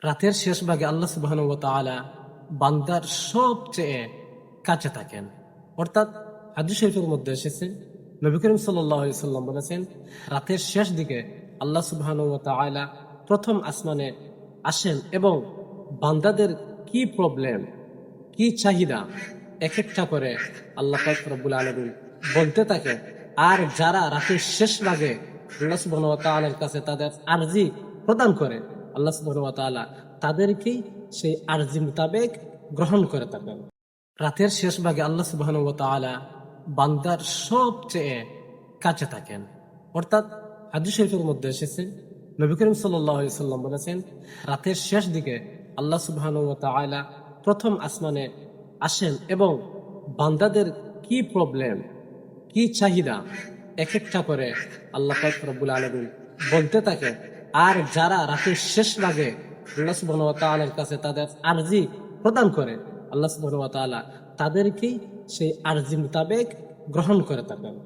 রাতের শেষ ভাগে আল্লাহ সুবহানাহু ওয়া তাআলা বান্দার সবচেয়ে কাছে থাকেন। অর্থাৎ হাদিস শরীফের মধ্যে এসেছে, নবী করিম সাল্লাল্লাহু আলাইহি সাল্লাম বলেছেন, রাতের শেষ দিকে আল্লাহ সুবহানাহু ওয়া তাআলা প্রথম আসমানে আসেন এবং বান্দাদের কি প্রবলেম, কি চাহিদা এক একটা করে আল্লাহ পাক রব্বুল আলামিন বলতে থাকে। আর যারা রাতের শেষ ভাগে আল্লাহ সুবহানাহু ওয়া তাআলার কাছে তাদের আরজি প্রদান করে, আল্লাহ সুবহানাহু ওয়া তাআলা তাদেরকেই সেই আরজি মোতাবেক গ্রহণ করে থাকেন। রাতের শেষ ভাগে আল্লাহ সুবহানাহু ওয়া তাআলা বান্দার সবচেয়ে কাছে থাকেন। অর্থাৎ হাদিস শরীফের মধ্যে এসেছে, নবী করিম সাল্লাল্লাহু আলাইহি সাল্লাম বলেছেন, রাতের শেষ দিকে আল্লাহ সুবহানাহু ওয়া তাআলা প্রথম আসমানে আসেন এবং বান্দাদের কি প্রবলেম, কি চাহিদা এক একটা করে আল্লাহ পাক রব্বুল আলামিন বলতে থাকে। আর যারা রাতের শেষ ভাগে আল্লাহ সুবহানাহু ওয়া তাআলার কাছে তাদের আরজি প্রদান করে, আল্লাহ সুবহানাহু ওয়া তাআলা তাদেরকেই সেই আরজি মোতাবেক গ্রহণ করে থাকেন।